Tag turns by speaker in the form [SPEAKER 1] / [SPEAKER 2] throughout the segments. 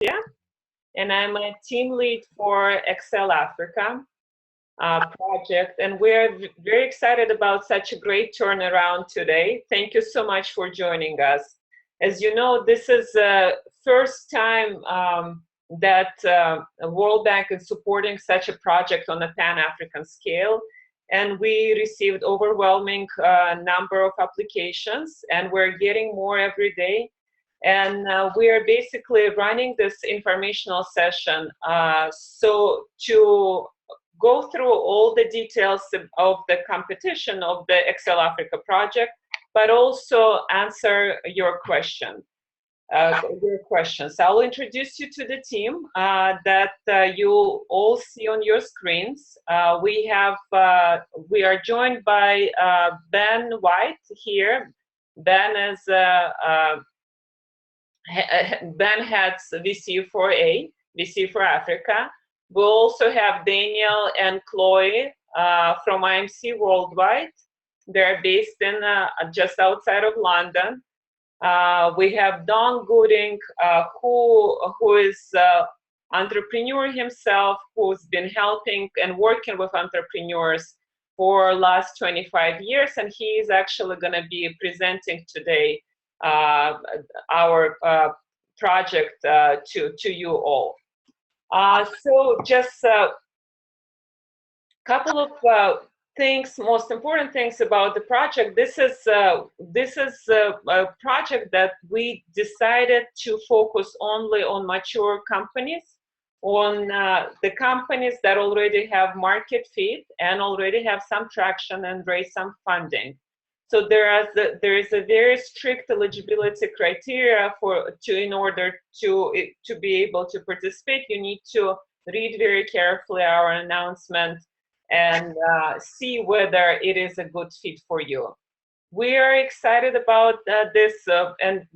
[SPEAKER 1] and I'm a team lead for Excel Africa project, and we're very excited about such a great turnaround today. Thank you so much for joining us. As you know, this is the first time that World Bank is supporting such a project on a Pan-African scale, and we received overwhelming number of applications, and we're getting more every day. And we are basically running this informational session so to go through all the details of the competition of the Excel Africa project, but also answer your questions. I'll introduce you to the team that you all see on your screens. We are joined by Ben White here. Ben is Ben heads VC4Africa. We'll also have Daniel and Chloe from IMC Worldwide. They're based in just outside of London. We have Don Gooding, who is entrepreneur himself, who's been helping and working with entrepreneurs for last 25 years, and he is actually going to be presenting today our project to you all. So just a couple of things, most important things about the project. This is a project that we decided to focus only on mature companies, on the companies that already have market fit and already have some traction and raise some funding. So there is a very strict eligibility criteria in order to be able to participate. You need to read very carefully our announcement and see whether it is a good fit for you. We are excited about this and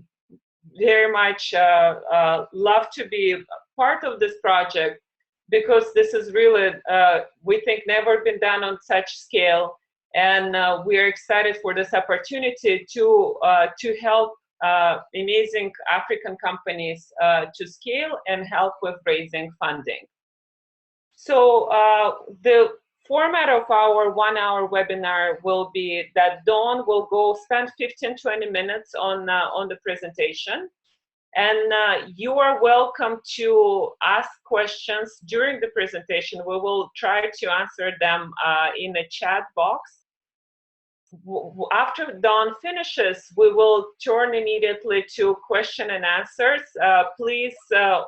[SPEAKER 1] very much love to be part of this project, because this is really, we think, never been done on such scale. And we are excited for this opportunity to help amazing African companies to scale and help with raising funding. So the format of our 1-hour webinar will be that Dawn will go spend 15-20 minutes on the presentation. And you are welcome to ask questions during the presentation. We will try to answer them in the chat box. After Dawn finishes, we will turn immediately to question and answers. Please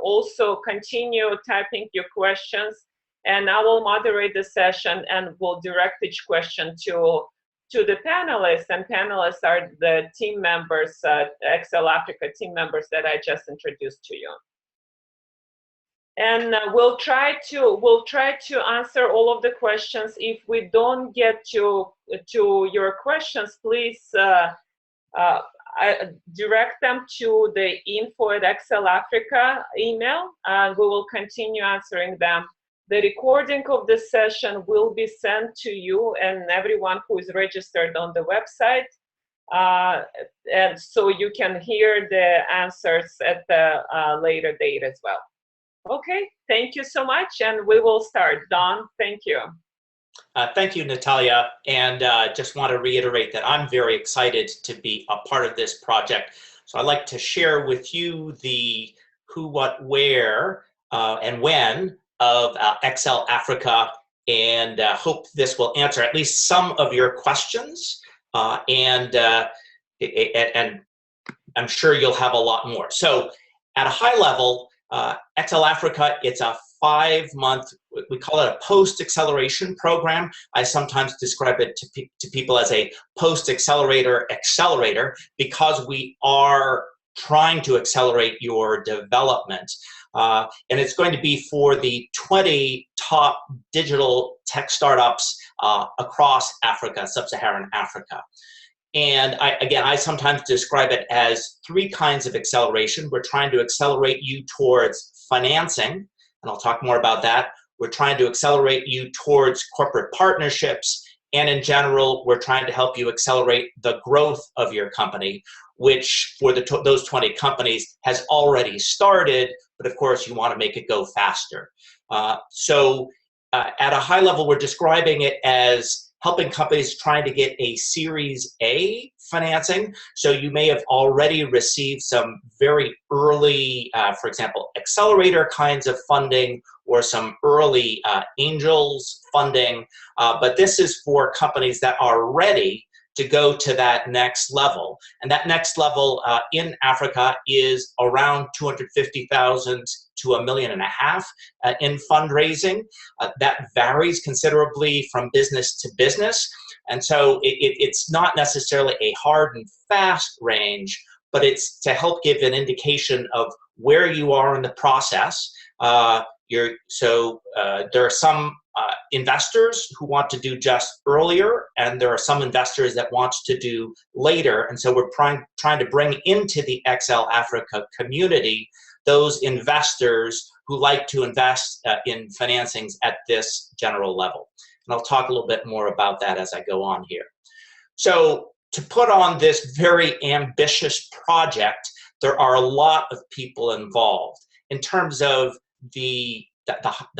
[SPEAKER 1] also continue typing your questions, and I will moderate the session and will direct each question to the panelists. And panelists are the team members, Excel Africa team members that I just introduced to you. And we'll try to answer all of the questions. If we don't get to your questions, please direct them to the info@excelafrica email, and we will continue answering them. The recording of this session will be sent to you and everyone who is registered on the website, and so you can hear the answers at the later date as well. Okay, thank you so much, and we will start. Don, thank you.
[SPEAKER 2] Thank you, Natalia, and just want to reiterate that I'm very excited to be a part of this project. So I'd like to share with you the who, what, where, and when of Excel Africa, and hope this will answer at least some of your questions, and I'm sure you'll have a lot more. So at a high level, Excel Africa, it's a 5-month, we call it a post-acceleration program. I sometimes describe it to people as a post-accelerator accelerator, because we are trying to accelerate your development. And it's going to be for the 20 top digital tech startups across Africa, Sub-Saharan Africa. And I sometimes describe it as 3 kinds of acceleration. We're trying to accelerate you towards financing, and I'll talk more about that. We're trying to accelerate you towards corporate partnerships, and in general, we're trying to help you accelerate the growth of your company. which for those 20 companies has already started, but of course you want to make it go faster. At a high level, we're describing it as helping companies trying to get a Series A financing. So you may have already received some very early, for example, accelerator kinds of funding or some early angels funding, but this is for companies that are ready to go to that next level. And that next level in Africa is around 250,000 to $1.5 million in fundraising. That varies considerably from business to business. And so it's not necessarily a hard and fast range, but it's to help give an indication of where you are in the process. There are some investors who want to do just earlier, and there are some investors that want to do later. And so we're trying to bring into the XL Africa community those investors who like to invest in financings at this general level. And I'll talk a little bit more about that as I go on here. So to put on this very ambitious project, there are a lot of people involved. In terms of the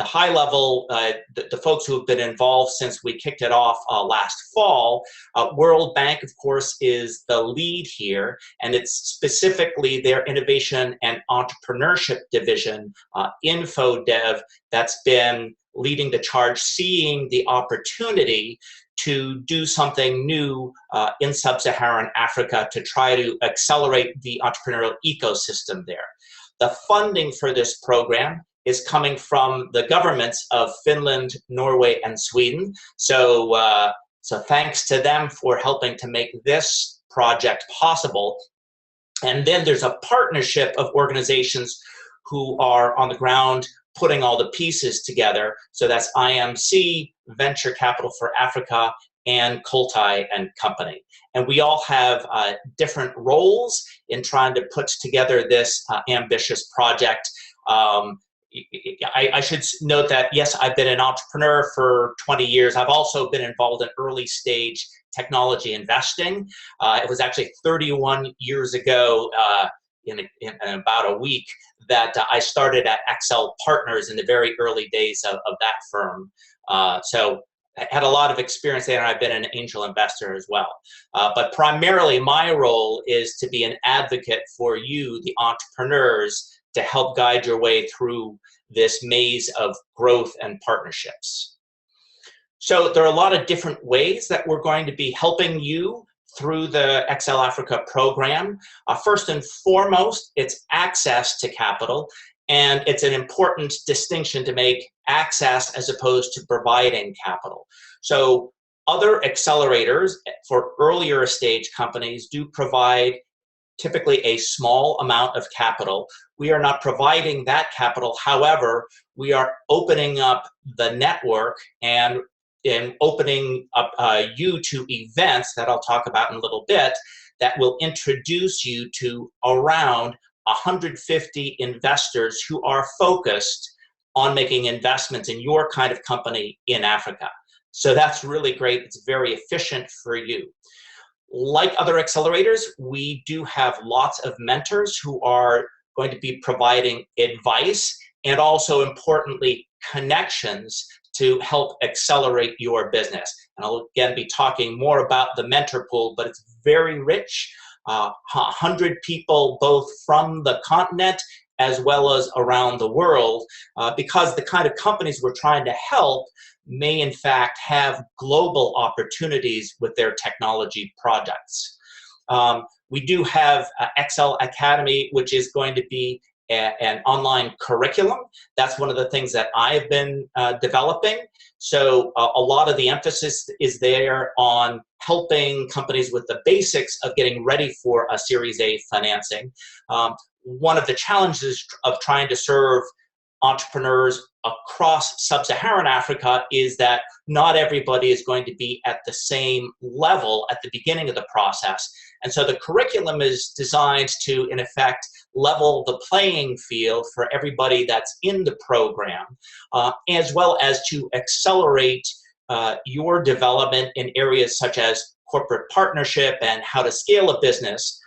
[SPEAKER 2] high level, the folks who have been involved since we kicked it off last fall, World Bank, of course, is the lead here, and it's specifically their innovation and entrepreneurship division, InfoDev, that's been leading the charge, seeing the opportunity to do something new in Sub-Saharan Africa to try to accelerate the entrepreneurial ecosystem there. The funding for this program is coming from the governments of Finland, Norway, and Sweden. So thanks to them for helping to make this project possible. And then there's a partnership of organizations who are on the ground putting all the pieces together. So that's IMC, Venture Capital for Africa, and Koltai&Co. And we all have different roles in trying to put together this ambitious project. I should note that, yes, I've been an entrepreneur for 20 years. I've also been involved in early stage technology investing. It was actually 31 years ago in about a week that I started at XL Partners in the very early days of that firm. So I had a lot of experience there, and I've been an angel investor as well. But primarily my role is to be an advocate for you, the entrepreneurs, to help guide your way through this maze of growth and partnerships. So there are a lot of different ways that we're going to be helping you through the XL Africa program. First and foremost, it's access to capital, and it's an important distinction to make: access as opposed to providing capital. So other accelerators for earlier stage companies do provide typically a small amount of capital. We are not providing that capital. However, we are opening up the network and opening up you to events that I'll talk about in a little bit that will introduce you to around 150 investors who are focused on making investments in your kind of company in Africa. So that's really great. It's very efficient for you. Like other accelerators, we do have lots of mentors who are going to be providing advice and also, importantly, connections to help accelerate your business. And I'll again be talking more about the mentor pool, but it's very rich. 100 people both from the continent as well as around the world, because the kind of companies we're trying to help may in fact have global opportunities with their technology projects. We do have XL Academy, which is going to be an online curriculum. That's one of the things that I've been developing. So a lot of the emphasis is there on helping companies with the basics of getting ready for a Series A financing. One of the challenges of trying to serve entrepreneurs across Sub-Saharan Africa is that not everybody is going to be at the same level at the beginning of the process. And so the curriculum is designed to, in effect, level the playing field for everybody that's in the program, as well as to accelerate your development in areas such as corporate partnership and how to scale a business.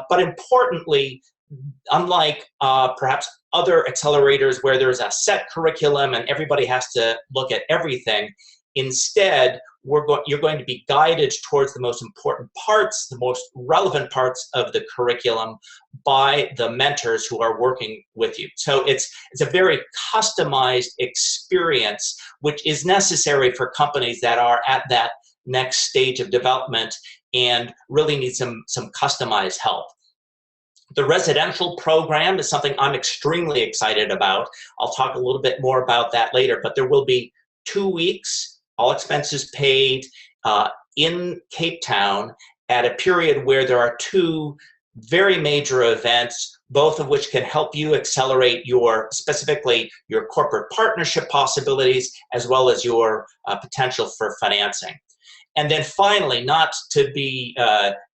[SPEAKER 2] But importantly, unlike perhaps other accelerators where there's a set curriculum and everybody has to look at everything, instead, you're going to be guided towards the most important parts, the most relevant parts of the curriculum by the mentors who are working with you. So it's a very customized experience, which is necessary for companies that are at that next stage of development and really need some customized help. The residential program is something I'm extremely excited about. I'll talk a little bit more about that later, but there will be 2 weeks, all expenses paid, in Cape Town at a period where there are 2 very major events, both of which can help you accelerate specifically your corporate partnership possibilities, as well as your potential for financing. And then finally, not to be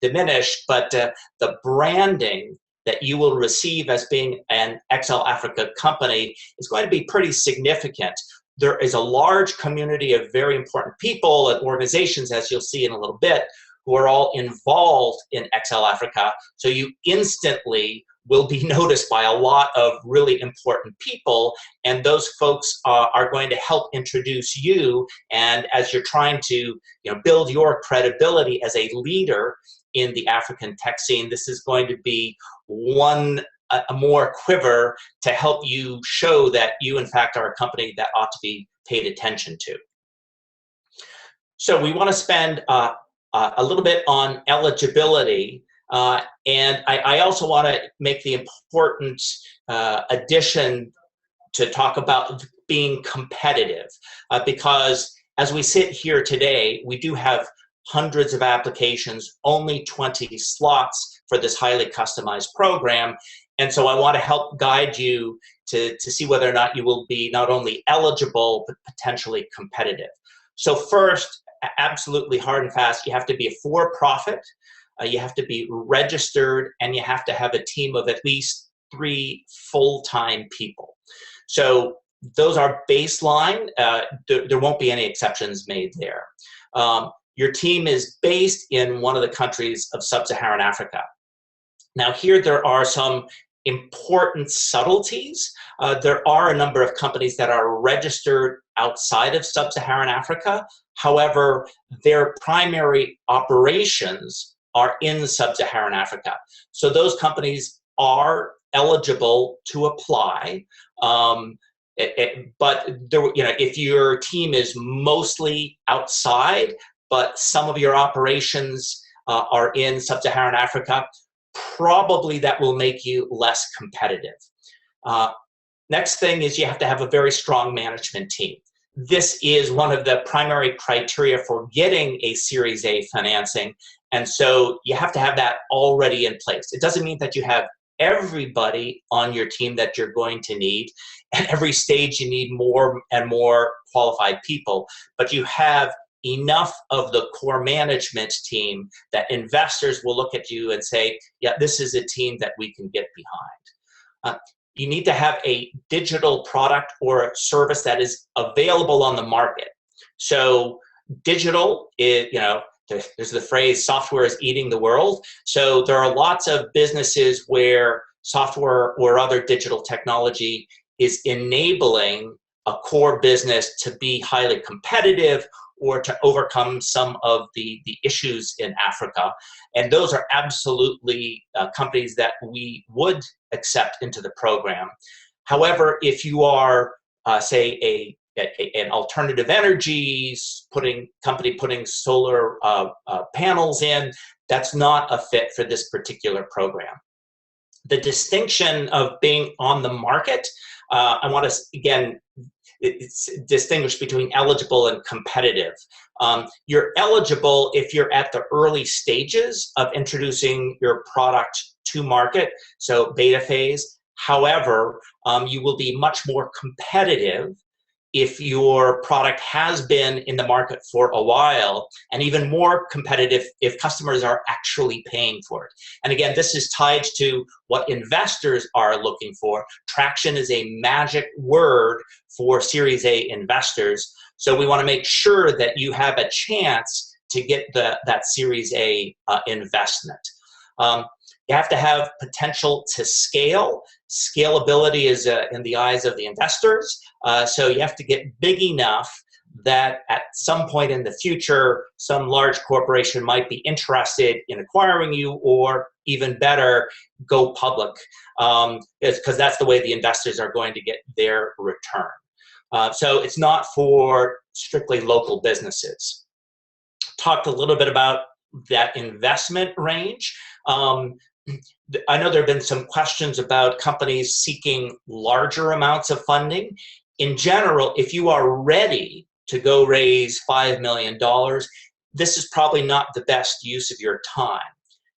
[SPEAKER 2] diminished, but the branding that you will receive as being an XL Africa company is going to be pretty significant. There is a large community of very important people and organizations, as you'll see in a little bit, who are all involved in XL Africa. So you instantly will be noticed by a lot of really important people, and those folks are going to help introduce you. And as you're trying to build your credibility as a leader in the African tech scene, this is going to be a more quiver to help you show that you, in fact, are a company that ought to be paid attention to. So we want to spend a little bit on eligibility, and I also want to make the important addition to talk about being competitive, because as we sit here today, we do have hundreds of applications, only 20 slots for this highly customized program. And so I want to help guide you to see whether or not you will be not only eligible, but potentially competitive. So first, absolutely hard and fast, you have to be a for-profit, you have to be registered, and you have to have a team of at least 3 full-time people. So those are baseline. There won't be any exceptions made there. Your team is based in one of the countries of Sub-Saharan Africa. Now here there are some important subtleties. There are a number of companies that are registered outside of Sub-Saharan Africa. However, their primary operations are in Sub-Saharan Africa. So those companies are eligible to apply. But if your team is mostly outside, but some of your operations are in Sub-Saharan Africa, probably that will make you less competitive. Next thing is you have to have a very strong management team. This is one of the primary criteria for getting a Series A financing, and so you have to have that already in place. It doesn't mean that you have everybody on your team that you're going to need. At every stage you need more and more qualified people, but you have enough of the core management team that investors will look at you and say, yeah, this is a team that we can get behind. You need to have a digital product or service that is available on the market. So digital is, there's the phrase, software is eating the world. So there are lots of businesses where software or other digital technology is enabling a core business to be highly competitive or to overcome some of the issues in Africa. And those are absolutely companies that we would accept into the program. However, if you are, say, an alternative energy company putting solar panels in, that's not a fit for this particular program. The distinction of being on the market, I want to, again, it's distinguished between eligible and competitive. You're eligible if you're at the early stages of introducing your product to market, so beta phase. However, you will be much more competitive if your product has been in the market for a while, and even more competitive if customers are actually paying for it. And again, this is tied to what investors are looking for. Traction is a magic word for Series A investors. So we want to make sure that you have a chance to get that Series A investment. You have to have potential to scale. Scalability is in the eyes of the investors. So you have to get big enough that at some point in the future, some large corporation might be interested in acquiring you, or even better, go public, because that's the way the investors are going to get their return. So it's not for strictly local businesses. Talked a little bit about that investment range. I know there have been some questions about companies seeking larger amounts of funding. In general, if you are ready to go raise $5 million, this is probably not the best use of your time.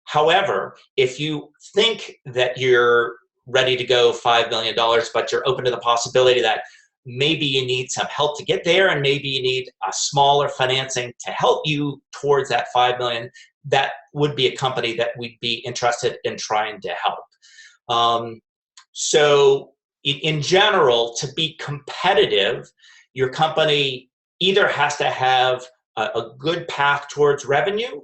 [SPEAKER 2] However, if you think that you're ready to go $5 million, but you're open to the possibility that maybe you need some help to get there, and maybe you need a smaller financing to help you towards that $5 million, that would be a company that we'd be interested in trying to help. So in general, to be competitive, your company either has to have a good path towards revenue,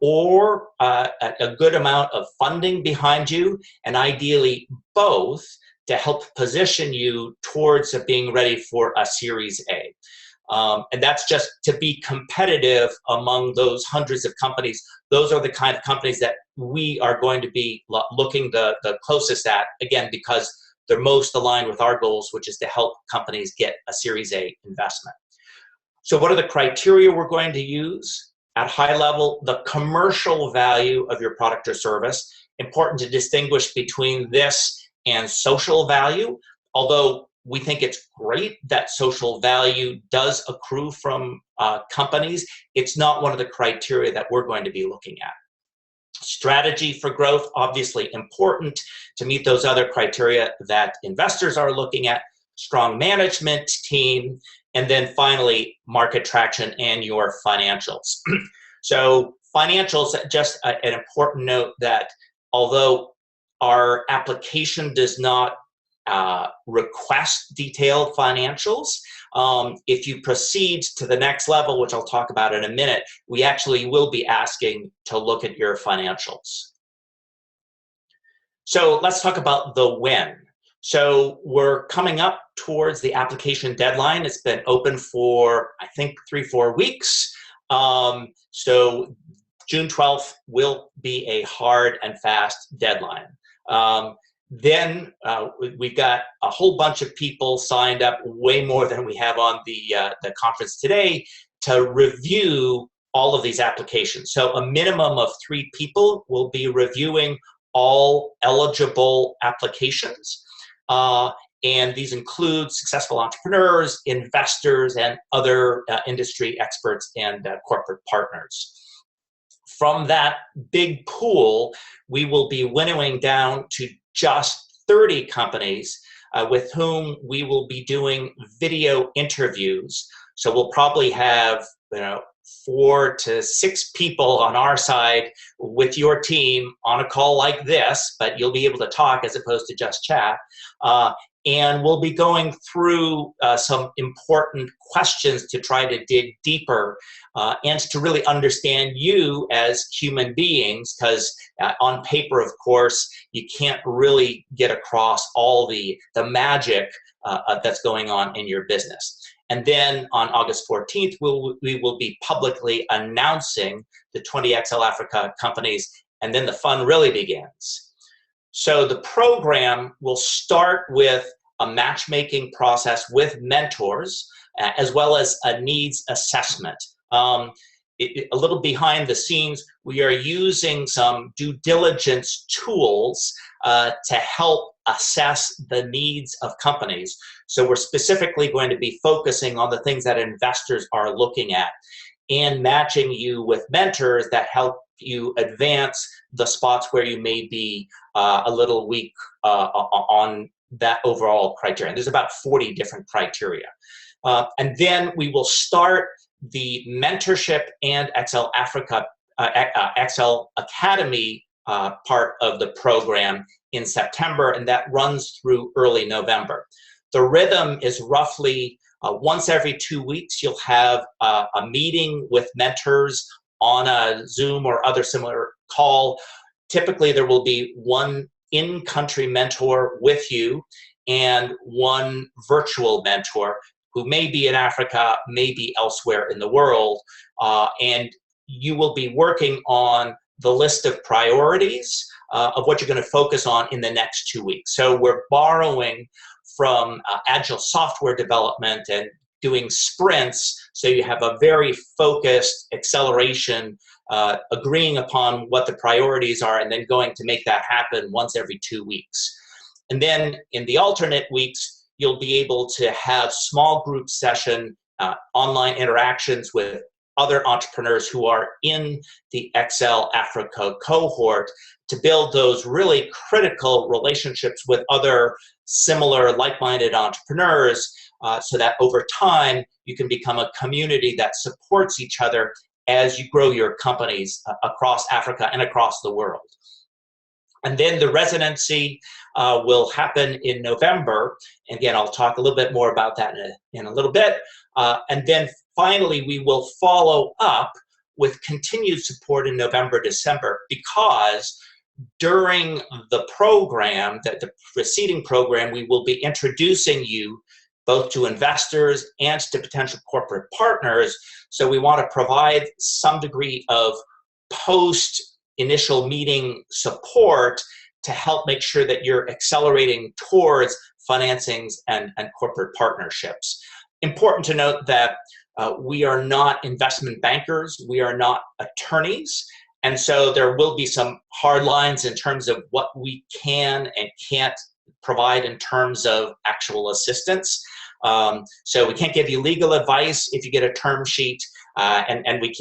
[SPEAKER 2] or a good amount of funding behind you, and ideally both, to help position you towards being ready for a Series A. And that's just to be competitive among those hundreds of companies. Those are the kind of companies that we are going to be looking the closest at, again, because they're most aligned with our goals, which is to help companies get a Series A investment. So what are the criteria we're going to use? At high level, the commercial value of your product or service. Important to distinguish between this and social value, although we think it's great that social value does accrue from companies. It's not one of the criteria that we're going to be looking at. Strategy for growth, obviously important to meet those other criteria that investors are looking at. Strong management team, and then finally, market traction and your financials. So financials, just an important note that although our application does not request detailed financials, if you proceed to the next level, which I'll talk about in a minute, we actually will be asking to look at your financials. So let's talk about the when. So we're coming up towards the application deadline. It's been open for, I think, 3-4 weeks. So June 12th will be a hard and fast deadline. Then we've got a whole bunch of people signed up, way more than we have on the conference today, to review all of these applications. So a minimum of 3 people will be reviewing all eligible applications. And these include successful entrepreneurs, investors, and other industry experts and corporate partners. From that big pool, we will be winnowing down to just 30 companies with whom we will be doing video interviews. So we'll probably have 4 to 6 people on our side with your team on a call like this, but you'll be able to talk as opposed to just chat. And we'll be going through some important questions to try to dig deeper and to really understand you as human beings, because on paper, of course, you can't really get across all the magic that's going on in your business. And then on August 14th, we will be publicly announcing the 20XL Africa companies, and then the fun really begins. So the program will start with a matchmaking process with mentors, as well as a needs assessment. A little behind the scenes, we are using some due diligence tools to help assess the needs of companies. So we're specifically going to be focusing on the things that investors are looking at and matching you with mentors that help you advance the spots where you may be a little weak on that overall criteria. And there's about 40 different criteria. And then we will start the mentorship and XL Africa, XL Academy part of the program in September, and that runs through early November. The rhythm is roughly once every 2 weeks, you'll have a meeting with mentors on a Zoom or other similar call. typically there will be one in-country mentor with you and one virtual mentor who may be in Africa, may be elsewhere in the world, and you will be working on the list of priorities of what you're going to focus on in the next 2 weeks. So we're borrowing from agile software development and doing sprints, so you have a very focused acceleration, agreeing upon what the priorities are and then going to make that happen once every 2 weeks. And then in the alternate weeks, you'll be able to have small group session, online interactions with other entrepreneurs who are in the Excel Africa cohort to build those really critical relationships with other similar like-minded entrepreneurs, so that over time you can become a community that supports each other as you grow your companies across Africa and across the world. And then the residency will happen in November. Again, I'll talk a little bit more about that in a little bit. And then finally, we will follow up with continued support in November, December, because during the program, the preceding program, we will be introducing you both to investors and to potential corporate partners. So we want to provide some degree of post-initial meeting support to help make sure that you're accelerating towards financings and corporate partnerships. Important to note that we are not investment bankers, we are not attorneys, and so there will be some hard lines in terms of what we can and can't provide in terms of actual assistance. So we can't give you legal advice if you get a term sheet, and we,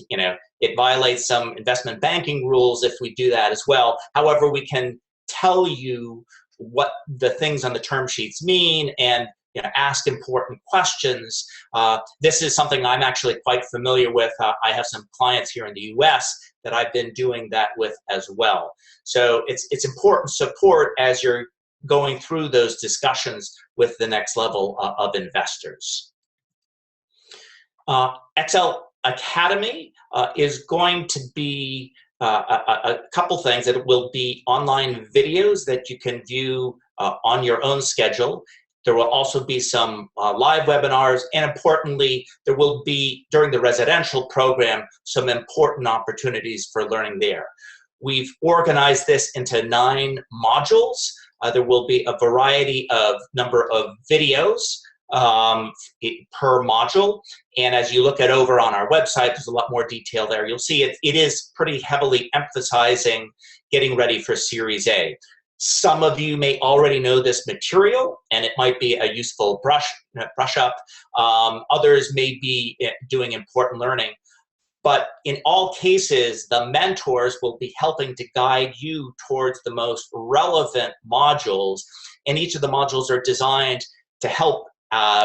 [SPEAKER 2] it violates some investment banking rules if we do that as well. However, we can tell you what the things on the term sheets mean and ask important questions. This is something I'm actually quite familiar with. I have some clients here in the US that I've been doing that with as well. So it's important support as you're going through those discussions with the next level of investors. Excel Academy is going to be a couple things. It will be online videos that you can view on your own schedule. There will also be some live webinars, and importantly, there will be, during the residential program, some important opportunities for learning there. We've organized this into 9 modules. There will be a variety of number of videos per module, and as you look at over on our website, there's a lot more detail there. You'll see it is pretty heavily emphasizing getting ready for Series A. Some of you may already know this material, and it might be a useful brush up. Others may be doing important learning. But in all cases, the mentors will be helping to guide you towards the most relevant modules, and each of the modules are designed to help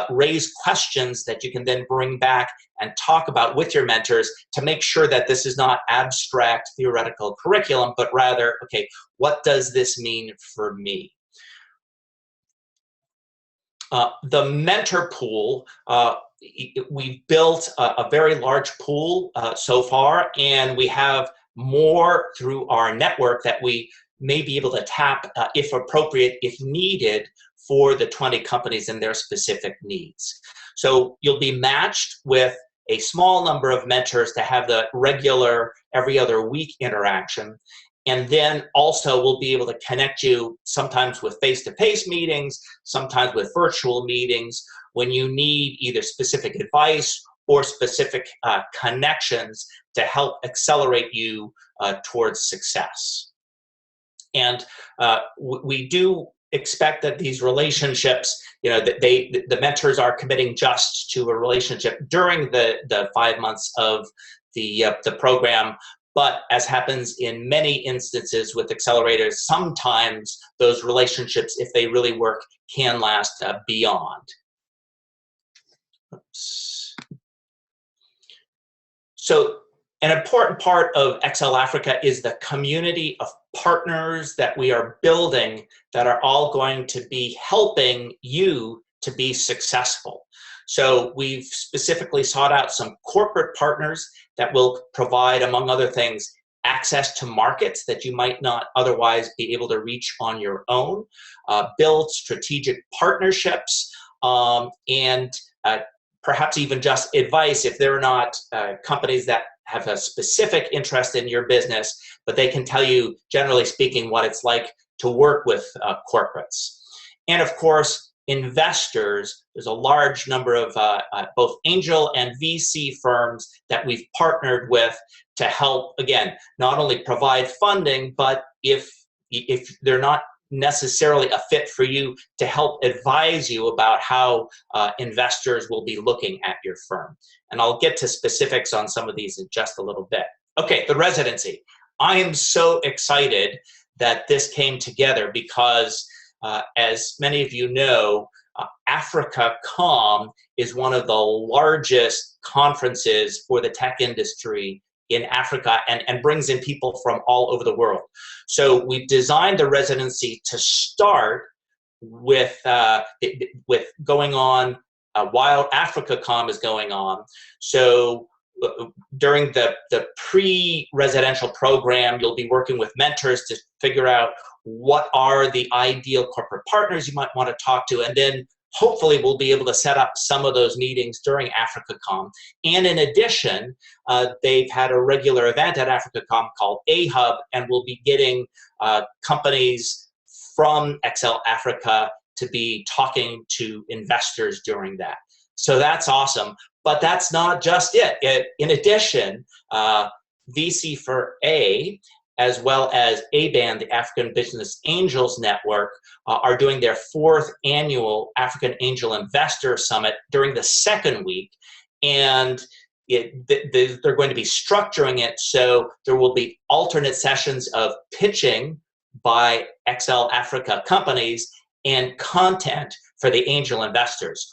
[SPEAKER 2] raise questions that you can then bring back and talk about with your mentors to make sure that this is not abstract theoretical curriculum, but rather, okay, what does this mean for me? The mentor pool, we've built a very large pool so far, and we have more through our network that we may be able to tap, if appropriate, if needed, for the 20 companies and their specific needs. So you'll be matched with a small number of mentors to have the regular every other week interaction. And then also we'll be able to connect you sometimes with face-to-face meetings, sometimes with virtual meetings, when you need either specific advice or specific connections to help accelerate you towards success. And we do expect that these relationships, that the mentors are committing just to a relationship during the 5 months of the program. But as happens in many instances with accelerators, sometimes those relationships, if they really work, can last beyond. Oops. So an important part of Excel Africa is the community of partners that we are building that are all going to be helping you to be successful. So we've specifically sought out some corporate partners that will provide, among other things, access to markets that you might not otherwise be able to reach on your own, build strategic partnerships, and perhaps even just advice if they're not companies that have a specific interest in your business, but they can tell you, generally speaking, what it's like to work with corporates. And of course, investors. There's a large number of both angel and VC firms that we've partnered with to help, again, not only provide funding, but if they're not necessarily a fit for you, to help advise you about how investors will be looking at your firm. And I'll get to specifics on some of these in just a little bit. Okay, the residency. I am so excited that this came together because as many of you know, Africa.com is one of the largest conferences for the tech industry in Africa and brings in people from all over the world. So we've designed the residency to start with going on while Africa.com is going on. So during the pre-residential program, you'll be working with mentors to figure out what are the ideal corporate partners you might want to talk to, and then hopefully we'll be able to set up some of those meetings during Africa.com. And in addition, they've had a regular event at Africa.com called A-Hub, and we'll be getting companies from XL Africa to be talking to investors during that. So that's awesome. But that's not just it. In addition, VC4A, as well as ABAN, the African Business Angels Network, are doing their 4th annual African Angel Investor Summit during the second week. And they're going to be structuring it so there will be alternate sessions of pitching by XL Africa companies and content for the angel investors.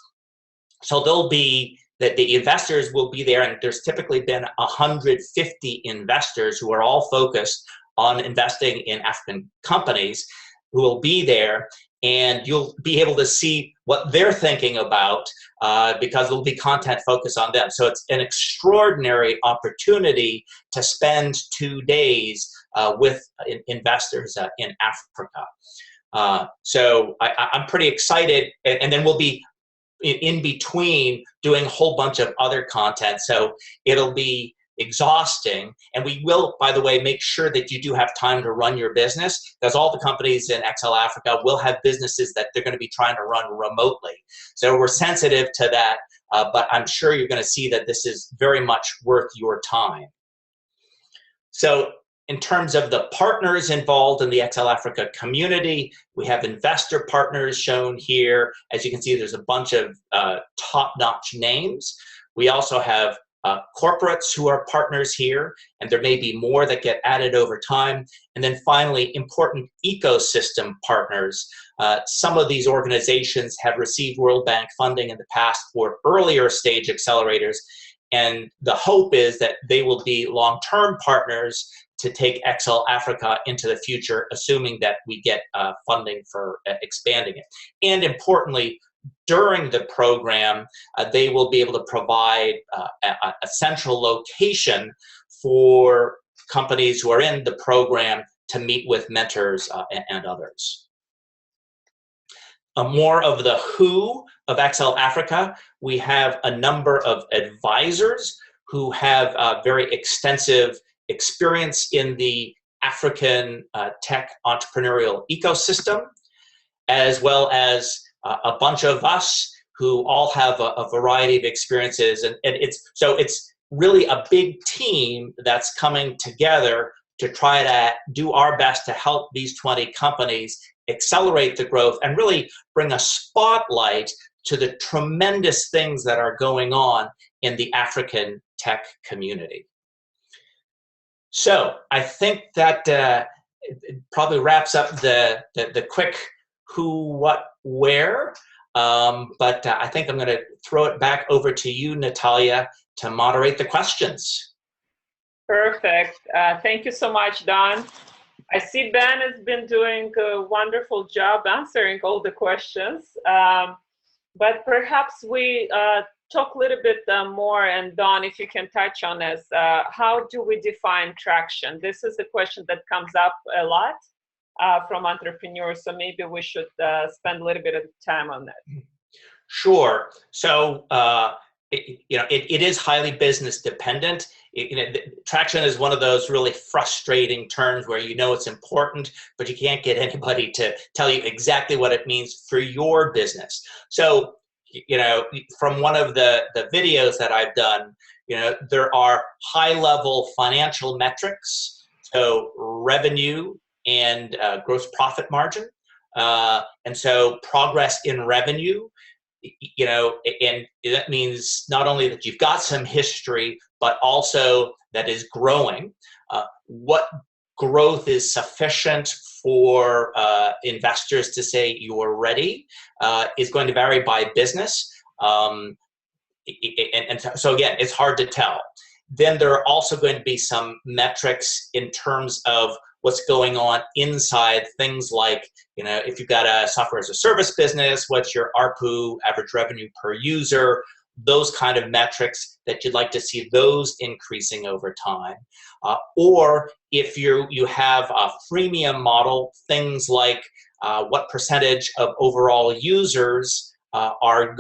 [SPEAKER 2] So there'll be the investors will be there, and there's typically been 150 investors who are all focused on investing in African companies who will be there, and you'll be able to see what they're thinking about because there'll be content focused on them. So it's an extraordinary opportunity to spend 2 days with investors in Africa. So I'm pretty excited, and then we'll be in between doing a whole bunch of other content. So it'll be exhausting, and we will, by the way, make sure that you do have time to run your business, because all the companies in XL Africa will have businesses that they're going to be trying to run remotely. So we're sensitive to that, but I'm sure you're going to see that this is very much worth your time. So in terms of the partners involved in the XL Africa community, we have investor partners shown here. As you can see, there's a bunch of top-notch names. We also have corporates who are partners here, and there may be more that get added over time. And then finally, important ecosystem partners. Some of these organizations have received World Bank funding in the past for earlier stage accelerators, and the hope is that they will be long-term partners to take XL Africa into the future, assuming that we get funding for expanding it. And importantly, during the program, they will be able to provide a central location for companies who are in the program to meet with mentors and others. More of the who of XL Africa. We have a number of advisors who have very extensive experience in the African tech entrepreneurial ecosystem, as well as a bunch of us who all have a variety of experiences. And it's really a big team that's coming together to try to do our best to help these 20 companies accelerate the growth and really bring a spotlight to the tremendous things that are going on in the African tech community. So I think that probably wraps up the quick who, what, where. But I think I'm going to throw it back over to you, Natalia, to moderate the questions.
[SPEAKER 1] Perfect. Thank you so much, Don. I see Ben has been doing a wonderful job answering all the questions. But perhaps we talk a little bit more, and Don, if you can touch on this, how do we define traction? This is a question that comes up a lot from entrepreneurs, so maybe we should spend a little bit of time on that.
[SPEAKER 2] Sure. So, it is highly business dependent. Traction is one of those really frustrating terms where it's important, but you can't get anybody to tell you exactly what it means for your business. So, from one of the videos that I've done, there are high-level financial metrics, so revenue and gross profit margin, and so progress in revenue. And that means not only that you've got some history, but also that is growing. What growth is sufficient for investors to say you're ready is going to vary by business. And so again, it's hard to tell. Then there are also going to be some metrics in terms of what's going on inside, things like, if you've got a software as a service business, what's your ARPU, average revenue per user, those kind of metrics that you'd like to see those increasing over time. Or if you have a freemium model, things like what percentage of overall users are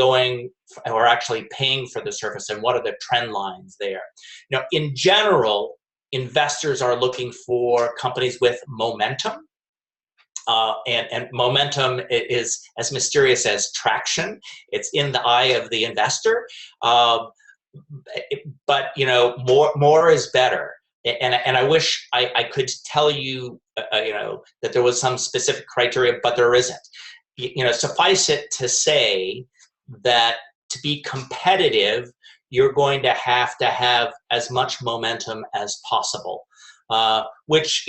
[SPEAKER 2] actually paying for the service, and what are the trend lines there. In general, investors are looking for companies with momentum, and momentum is as mysterious as traction. It's in the eye of the investor, but more is better. And I wish I could tell you, that there was some specific criteria, but there isn't. Suffice it to say that to be competitive, you're going to have as much momentum as possible, which,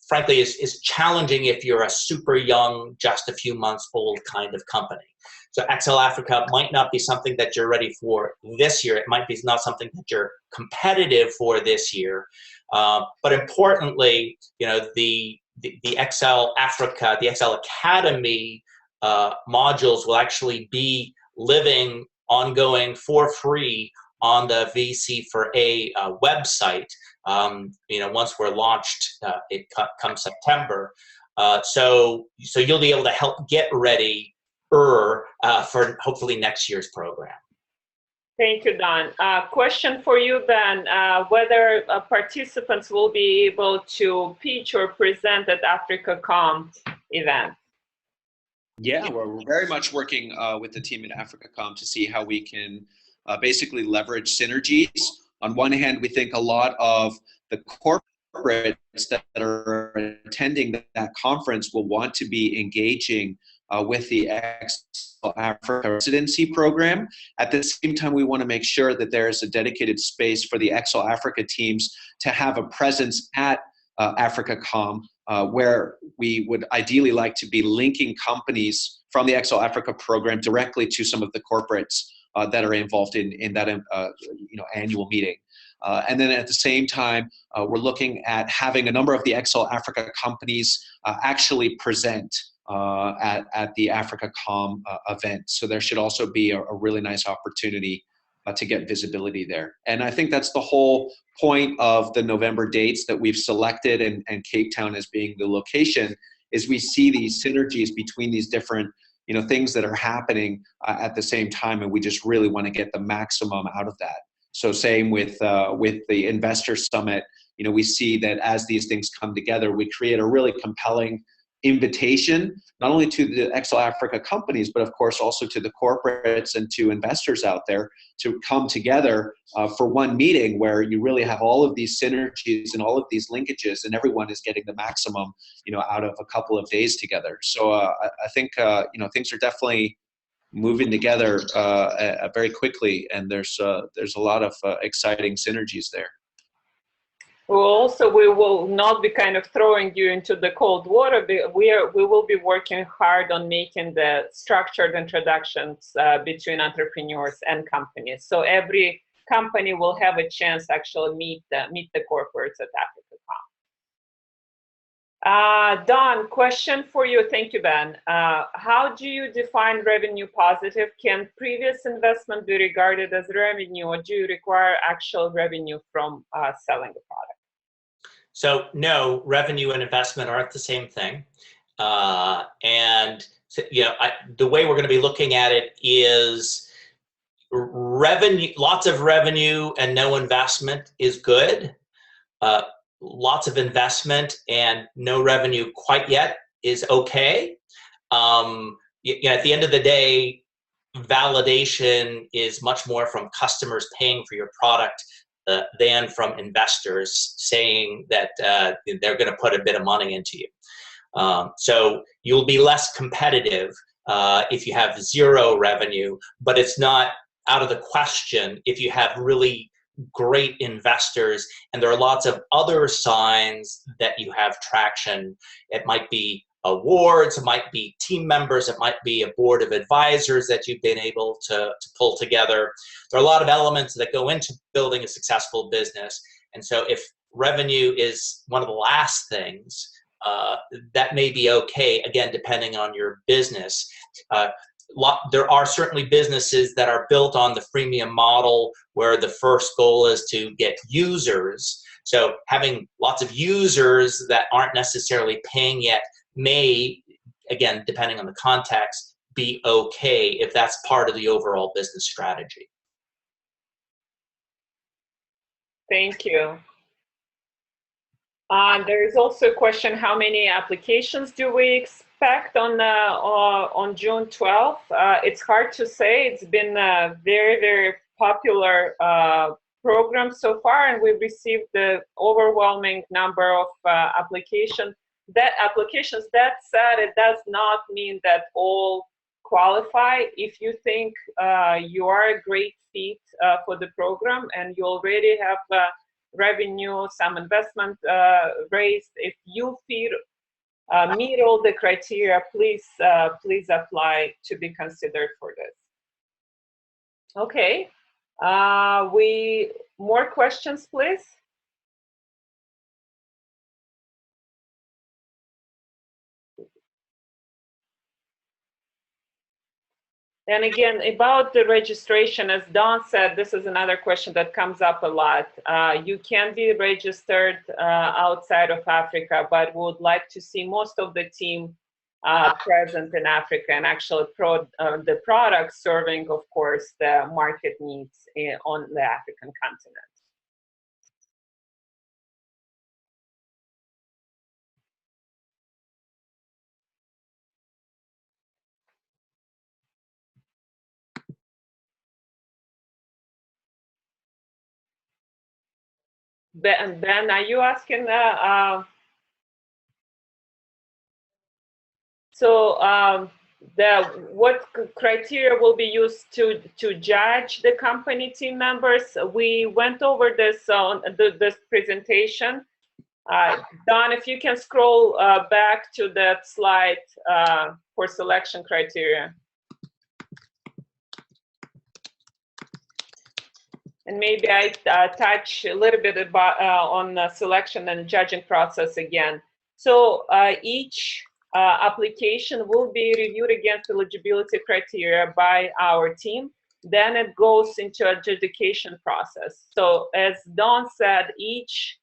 [SPEAKER 2] frankly, is challenging if you're a super young, just a few months old kind of company. So XL Africa might not be something that you're ready for this year. It might be not something that you're competitive for this year. But importantly, the XL Africa, the XL Academy modules will actually be living ongoing for free on the VC4A website. Once we're launched, it comes September. So you'll be able to help get ready for hopefully next year's program.
[SPEAKER 1] Thank you, Don. Question for you, Ben, whether participants will be able to pitch or present at AfricaCom event.
[SPEAKER 3] Yeah, we're very much working with the team at AfricaCom to see how we can basically leverage synergies. On one hand, we think a lot of the corporates that are attending that conference will want to be engaging with the XL Africa residency program. At the same time, we want to make sure that there is a dedicated space for the XL Africa teams to have a presence at AfricaCom, where we would ideally like to be linking companies from the XL Africa program directly to some of the corporates that are involved in that annual meeting. And then at the same time, we're looking at having a number of the XL Africa companies actually present at the AfricaCom event. So there should also be a really nice opportunity to get visibility there. And I think that's the whole point of the November dates that we've selected, and Cape Town as being the location, is we see these synergies between these different things that are happening at the same time, and we just really want to get the maximum out of that. So same with the Investor Summit, we see that as these things come together, we create a really compelling invitation, not only to the XL Africa companies, but of course also to the corporates and to investors out there to come together for one meeting where you really have all of these synergies and all of these linkages, and everyone is getting the maximum, out of a couple of days together. So I think, things are definitely moving together very quickly, and there's a lot of exciting synergies there.
[SPEAKER 1] Well, also, we will not be kind of throwing you into the cold water. We will be working hard on making the structured introductions between entrepreneurs and companies. So every company will have a chance to actually meet the corporates at AfricaCom. Don, question for you. Thank you, Ben. How do you define revenue positive? Can previous investment be regarded as revenue, or do you require actual revenue from selling the product?
[SPEAKER 2] So no, revenue and investment aren't the same thing. And so, you know, the way we're going to be looking at it is revenue, lots of revenue and no investment is good. Lots of investment and no revenue quite yet is okay. You know, at the end of the day, validation is much more from customers paying for your product than from investors saying that they're going to put a bit of money into you. So you'll be less competitive if you have zero revenue, but it's not out of the question if you have really great investors, and there are lots of other signs that you have traction. It might be awards, it might be team members, it might be a board of advisors that you've been able to pull together. There are a lot of elements that go into building a successful business, and so if revenue is one of the last things, that may be okay, again, depending on your business. There are certainly businesses that are built on the freemium model where the first goal is to get users. So having lots of users that aren't necessarily paying yet may, again, depending on the context, be okay if that's part of the overall business strategy.
[SPEAKER 1] Thank you. There is also a question, how many applications do we expect on June 12th? It's hard to say. It's been a very, very popular program so far, and we've received the overwhelming number of applications. That said, it does not mean that all qualify. If you think you are a great fit for the program and you already have revenue, some investment raised, if you feel meet all the criteria, please apply to be considered for this. Okay, more questions, please. And again, about the registration, as Don said, this is another question that comes up a lot. You can be registered outside of Africa, but would like to see most of the team present in Africa and actually the product serving, of course, the market needs on the African continent. Ben, are you asking? What criteria will be used to judge the company team members? We went over this on this presentation. Don, if you can scroll back to that slide for selection criteria. And maybe I touch a little bit about on the selection and judging process again. So each application will be reviewed against eligibility criteria by our team. Then it goes into adjudication process. So as Don said, each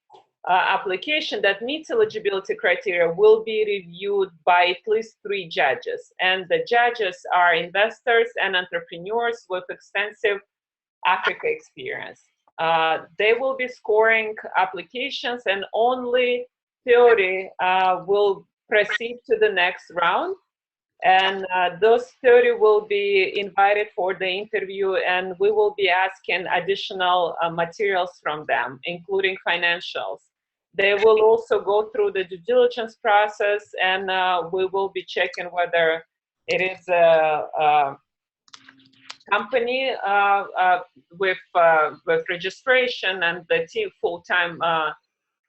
[SPEAKER 1] application that meets eligibility criteria will be reviewed by at least 3 judges. And the judges are investors and entrepreneurs with extensive Africa experience. They will be scoring applications, and only 30 will proceed to the next round. And those 30 will be invited for the interview, and we will be asking additional materials from them, including financials. They will also go through the due diligence process, and we will be checking whether it is a company with registration and the full-time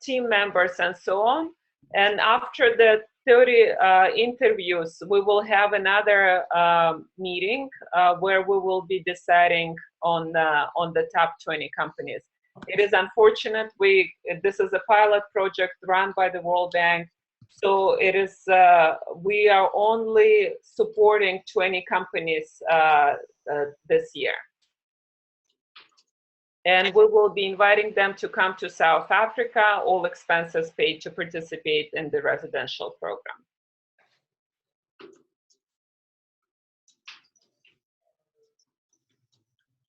[SPEAKER 1] team members and so on. And after the 30 interviews, we will have another meeting where we will be deciding on the top 20 companies. It is unfortunate this is a pilot project run by the World Bank, So it is, we are only supporting 20 companies this year. And we will be inviting them to come to South Africa, all expenses paid, to participate in the residential program.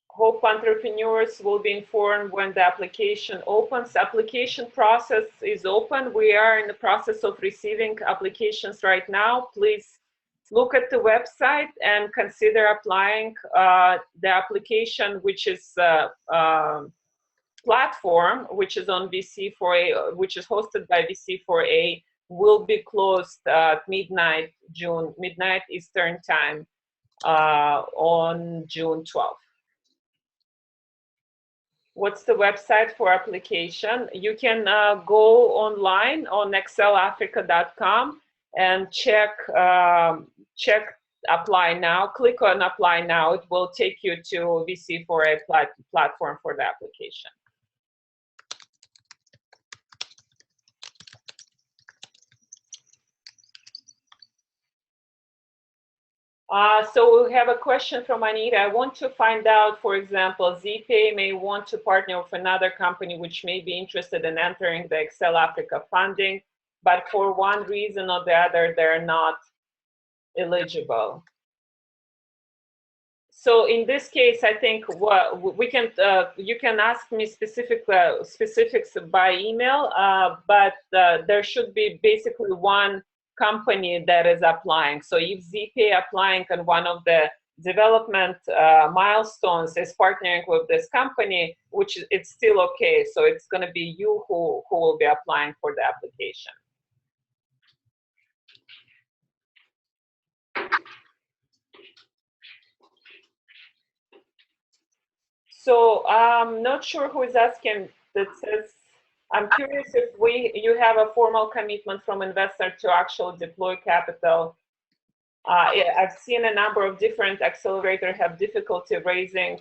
[SPEAKER 1] Hope entrepreneurs will be informed when the application opens. Application process is open. We are in the process of receiving applications right now. Please look at the website and consider applying. The application, which is platform, which is on VC4A, which is hosted by VC4A, will be closed at midnight Eastern time on June 12th. What's the website for application? You can go online on excelafrica.com and check apply now. Click on apply now. It will take you to VC4A platform for the application. So we have a question from Anita. I want to find out, for example, ZPay may want to partner with another company which may be interested in entering the Excel Africa funding, but for one reason or the other, they're not eligible. So in this case, I think what we can, you can ask me specifics by email, but there should be basically one company that is applying. So if ZPay applying on one of the development milestones is partnering with this company, which it's still okay. So it's going to be you who will be applying for the application. So I'm not sure who is asking. That says, I'm curious if you have a formal commitment from investor to actually deploy capital. I've seen a number of different accelerators have difficulty raising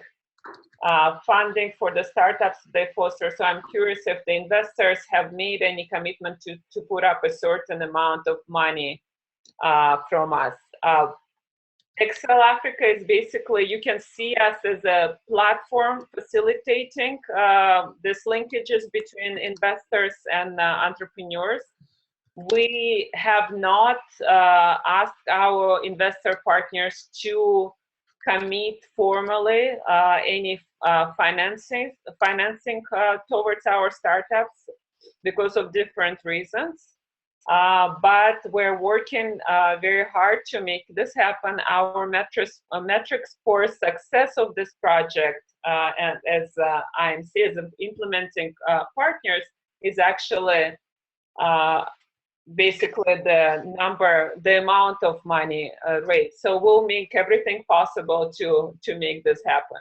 [SPEAKER 1] funding for the startups they foster. So I'm curious if the investors have made any commitment to put up a certain amount of money from us. Excel Africa is basically, you can see us as a platform facilitating these linkages between investors and entrepreneurs. We have not asked our investor partners to commit formally any financing towards our startups because of different reasons. But we're working very hard to make this happen. Our metrics for success of this project, and as IMC as implementing partners, is actually basically the amount of money raised. So we'll make everything possible to make this happen.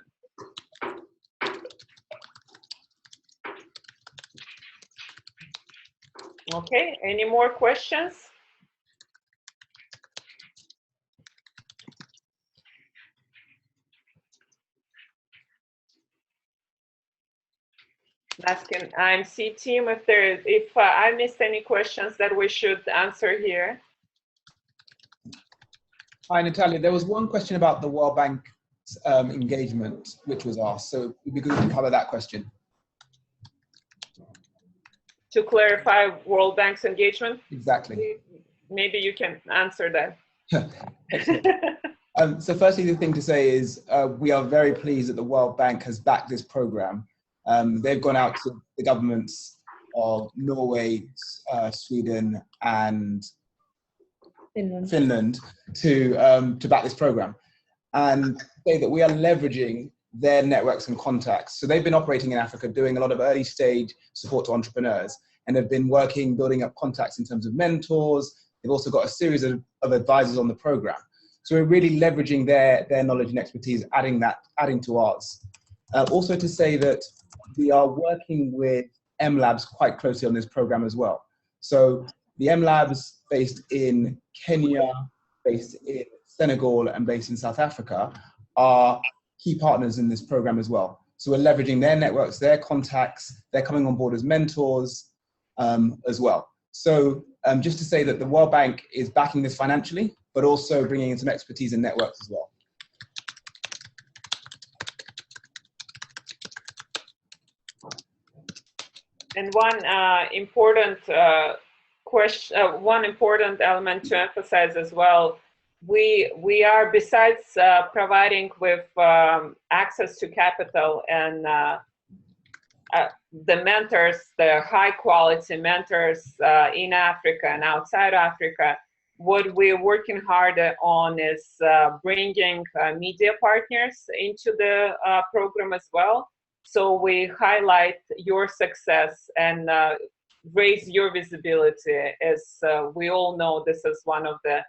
[SPEAKER 1] Okay, any more questions? Asking IMC team if I missed any questions that we should answer here.
[SPEAKER 4] Hi, Natalia. There was one question about the World Bank engagement, which was asked. So it'd be good to cover that question.
[SPEAKER 1] To clarify World Bank's engagement?
[SPEAKER 4] Exactly.
[SPEAKER 1] Maybe you can answer that.
[SPEAKER 4] So firstly, the thing to say is we are very pleased that the World Bank has backed this program. They've gone out to the governments of Norway, Sweden, and Finland to back this program, and say that we are leveraging their networks and contacts. So they've been operating in Africa, doing a lot of early stage support to entrepreneurs, and have been working, building up contacts in terms of mentors. They've also got a series of advisors on the program. So we're really leveraging their knowledge and expertise, adding to ours. Also to say that we are working with M Labs quite closely on this program as well. So the M Labs based in Kenya, based in Senegal, and based in South Africa are key partners in this program as well. So we're leveraging their networks, their contacts, they're coming on board as mentors as well. So just to say that the World Bank is backing this financially, but also bringing in some expertise and networks as well.
[SPEAKER 1] And one important one important element to emphasize as well, we are, besides providing with access to capital and the mentors, the high quality mentors in Africa and outside Africa, what we're working hard on is bringing media partners into the program as well. So we highlight your success and raise your visibility, as we all know this is one of the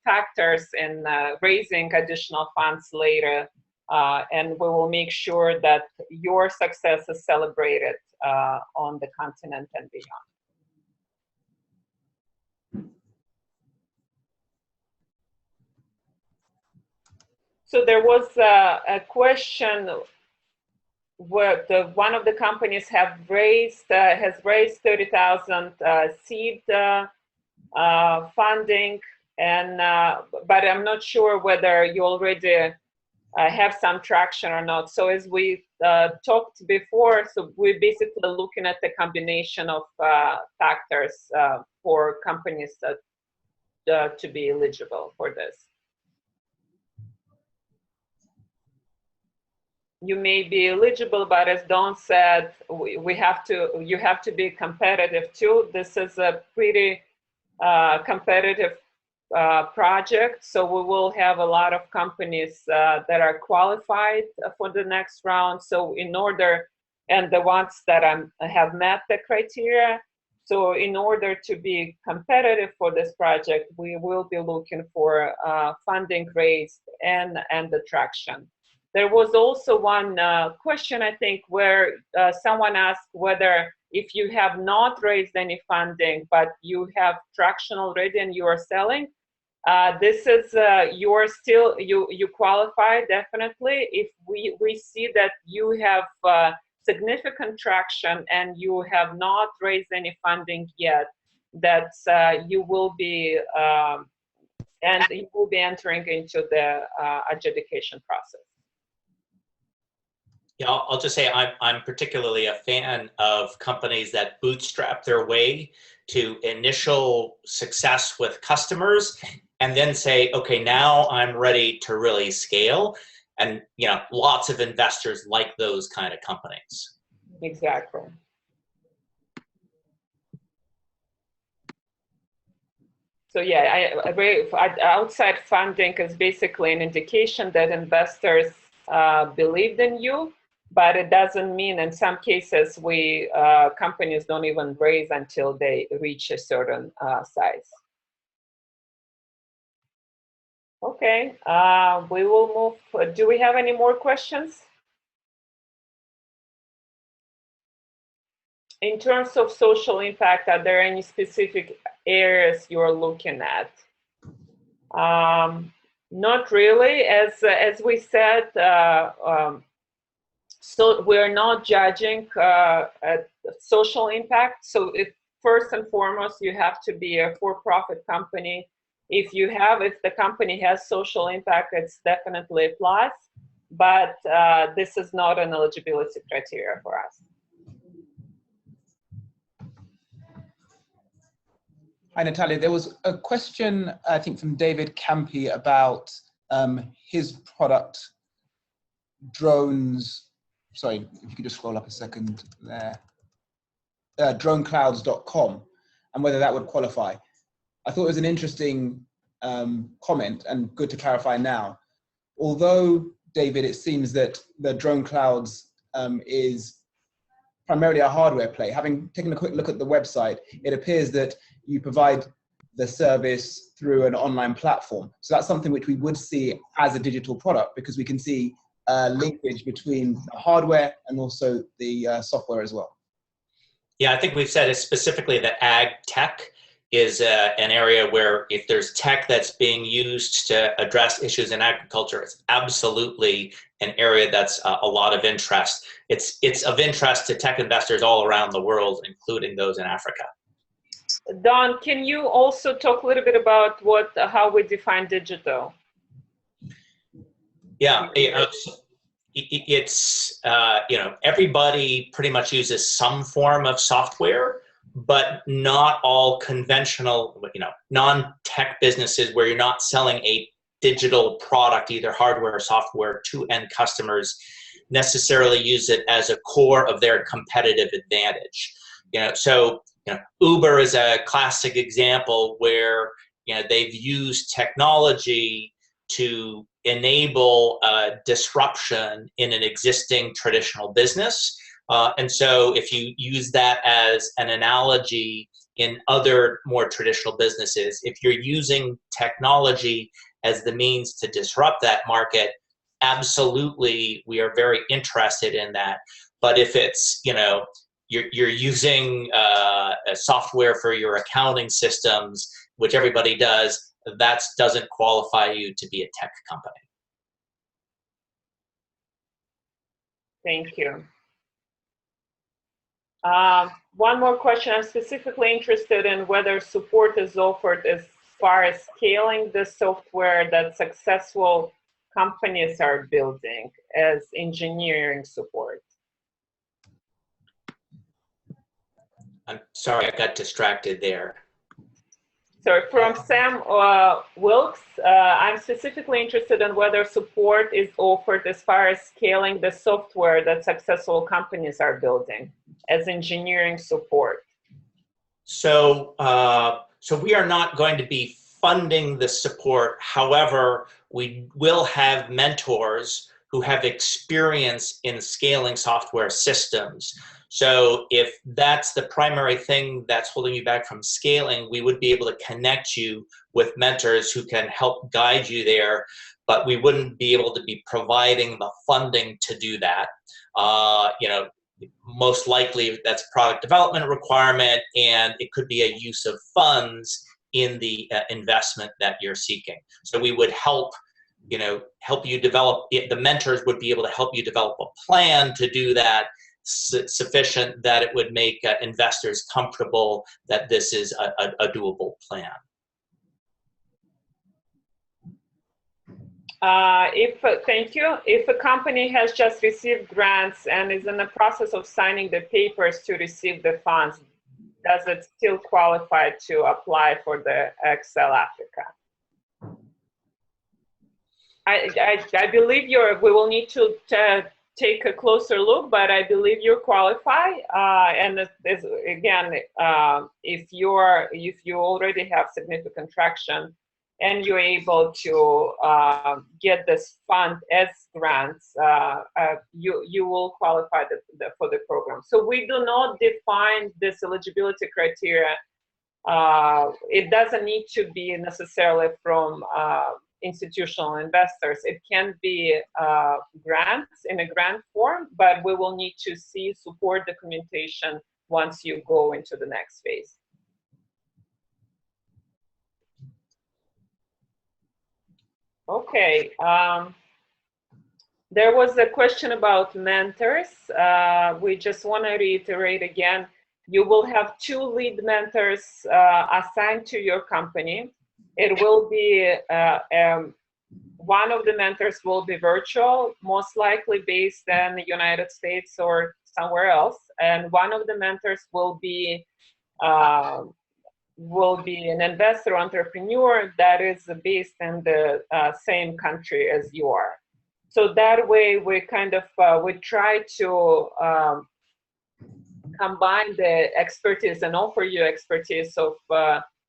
[SPEAKER 1] factors in raising additional funds later. And we will make sure that your success is celebrated on the continent and beyond. So there was a question where one of the companies has raised 30,000 seed funding, and but I'm not sure whether you already have some traction or not. So as we talked before, so we're basically looking at the combination of factors for companies that to be eligible for this. You may be eligible, but as Dawn said, you have to be competitive too. This is a pretty competitive project, so we will have a lot of companies that are qualified for the next round. So in order, and the ones that have met the criteria, so in order to be competitive for this project, we will be looking for funding raised and the traction. There was also one question, I think, where someone asked whether if you have not raised any funding, but you have traction already and you are selling, this is, you qualify definitely. If we see that you have significant traction and you have not raised any funding yet, that you will be, entering into the adjudication process.
[SPEAKER 2] Yeah, I'll just say I'm particularly a fan of companies that bootstrap their way to initial success with customers and then say, okay, now I'm ready to really scale. And lots of investors like those kind of companies.
[SPEAKER 1] Exactly. So yeah, outside funding is basically an indication that investors believed in you. But it doesn't mean, in some cases, companies don't even raise until they reach a certain size. Okay, we will move. Do we have any more questions? In terms of social impact, are there any specific areas you're looking at? Not really. As we said, so we're not judging social impact. So first and foremost, you have to be a for-profit company. If the company has social impact, it's definitely a plus, but this is not an eligibility criteria for us.
[SPEAKER 4] Hi, Natalia. There was a question, I think, from David Campy about his product, drones. Sorry, if you could just scroll up a second there. Droneclouds.com, and whether that would qualify. I thought it was an interesting comment and good to clarify now. Although, David, it seems that the Drone Clouds is primarily a hardware play. Having taken a quick look at the website, it appears that you provide the service through an online platform. So that's something which we would see as a digital product, because we can see linkage between the hardware and also the software as well.
[SPEAKER 2] Yeah, I think we've said it specifically that ag tech is an area where if there's tech that's being used to address issues in agriculture, it's absolutely an area that's a lot of interest. It's of interest to tech investors all around the world, including those in Africa.
[SPEAKER 1] Don, can you also talk a little bit about how we define digital?
[SPEAKER 2] Yeah, it's everybody pretty much uses some form of software, but not all conventional, non-tech businesses where you're not selling a digital product, either hardware or software, to end customers necessarily use it as a core of their competitive advantage. Uber is a classic example where they've used technology to enable disruption in an existing traditional business. And so if you use that as an analogy in other more traditional businesses, if you're using technology as the means to disrupt that market, absolutely, we are very interested in that. But if it's, you're using a software for your accounting systems, which everybody does, that doesn't qualify you to be a tech company.
[SPEAKER 1] Thank you. One more question. I'm specifically interested in whether support is offered as far as scaling the software that successful companies are building as engineering support.
[SPEAKER 2] I'm sorry, I got distracted there.
[SPEAKER 1] So from Sam Wilkes, I'm specifically interested in whether support is offered as far as scaling the software that successful companies are building as engineering support.
[SPEAKER 2] So we are not going to be funding the support. However, we will have mentors who have experience in scaling software systems. So if that's the primary thing that's holding you back from scaling, we would be able to connect you with mentors who can help guide you there, but we wouldn't be able to be providing the funding to do that. Most likely that's a product development requirement, and it could be a use of funds in the investment that you're seeking. So we would help you develop, the mentors would be able to help you develop a plan to do that, sufficient that it would make investors comfortable that this is a doable plan.
[SPEAKER 1] Thank you. If a company has just received grants and is in the process of signing the papers to receive the funds, does it still qualify to apply for the Excel Africa? I believe we will need to take a closer look, but I believe you qualify. And again, if you already have significant traction and you're able to get this fund as grants, you will qualify for the program. So we do not define this eligibility criteria. It doesn't need to be necessarily from institutional investors. It can be grants in a grant form, but we will need to see support documentation once you go into the next phase. Okay, there was a question about mentors. We just want to reiterate again, you will have 2 lead mentors assigned to your company. It will be, one of the mentors will be virtual, most likely based in the United States or somewhere else. And one of the mentors will be an investor entrepreneur that is based in the same country as you are. So that way we kind of, we try to combine the expertise and offer you expertise of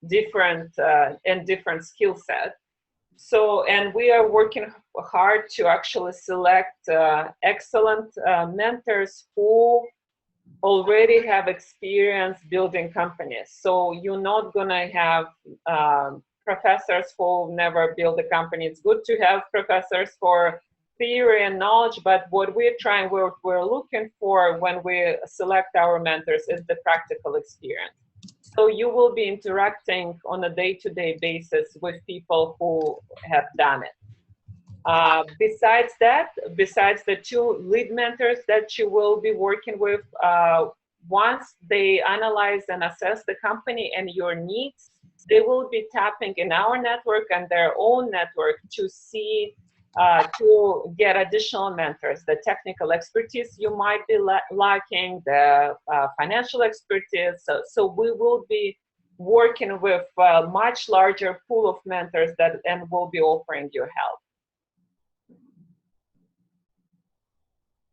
[SPEAKER 1] different skill set. So, and we are working hard to actually select excellent mentors who already have experience building companies. So you're not gonna have professors who never build a company. It's good to have professors for theory and knowledge, but what we're looking for when we select our mentors is the practical experience. So you will be interacting on a day-to-day basis with people who have done it. Besides that, besides the 2 lead mentors that you will be working with, once they analyze and assess the company and your needs, they will be tapping in our network and their own network to see, to get additional mentors, the technical expertise you might be lacking, the financial expertise. So we will be working with a much larger pool of mentors and will be offering you help.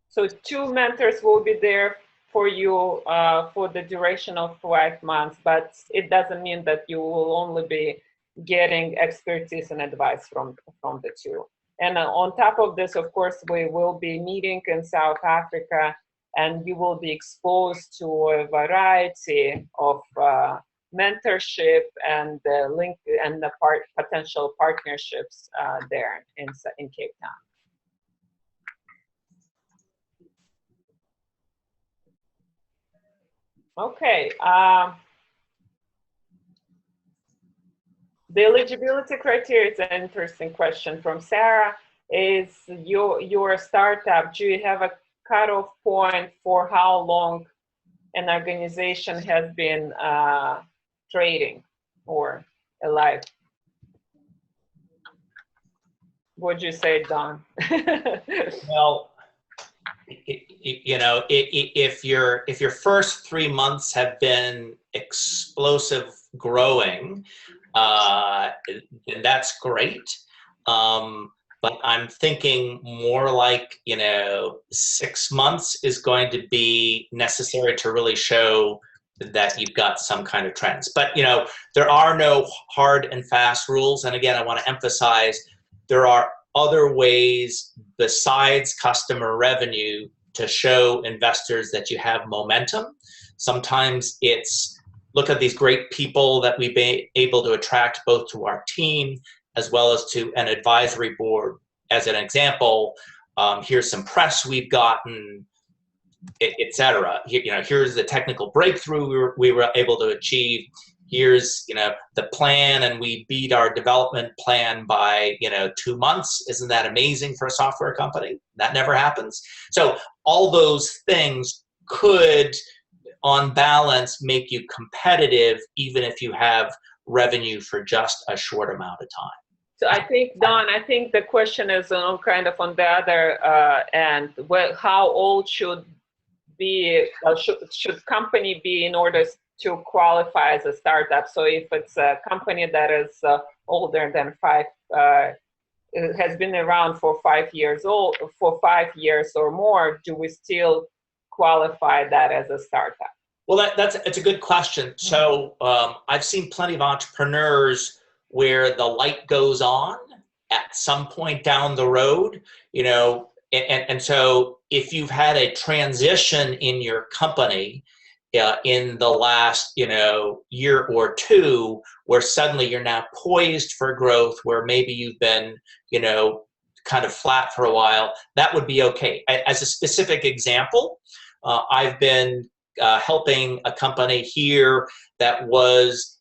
[SPEAKER 1] So 2 mentors will be there for you for the duration of 5 months, but it doesn't mean that you will only be getting expertise and advice from the 2. And on top of this, of course, we will be meeting in South Africa, and you will be exposed to a variety of mentorship and the potential partnerships there in Cape Town. Okay. The eligibility criteria is an interesting question from Sarah. Is your startup, do you have a cutoff point for how long an organization has been trading or alive? What'd you say, Don?
[SPEAKER 2] Well, if your first 3 months have been explosive growing, then that's great. But I'm thinking more like, 6 months is going to be necessary to really show that you've got some kind of trends. But, there are no hard and fast rules. And again, I want to emphasize there are other ways besides customer revenue to show investors that you have momentum. Sometimes it's look at these great people that we've been able to attract both to our team as well as to an advisory board. As an example, here's some press we've gotten, etc. Here's the technical breakthrough we were able to achieve. Here's the plan, and we beat our development plan by 2 months. Isn't that amazing for a software company? That never happens. So all those things could, on balance, make you competitive even if you have revenue for just a short amount of time.
[SPEAKER 1] So I think, Don, the question is kind of on the other end. How old should company be in order to qualify as a startup? So if it's a company that is older than 5, it has been around for 5 years or more, do we still qualify that as a startup?
[SPEAKER 2] Well, it's a good question. So I've seen plenty of entrepreneurs where the light goes on at some point down the road, and so if you've had a transition in your company in the last, year or 2, where suddenly you're now poised for growth, where maybe you've been, kind of flat for a while, that would be okay. As a specific example, I've been helping a company here that was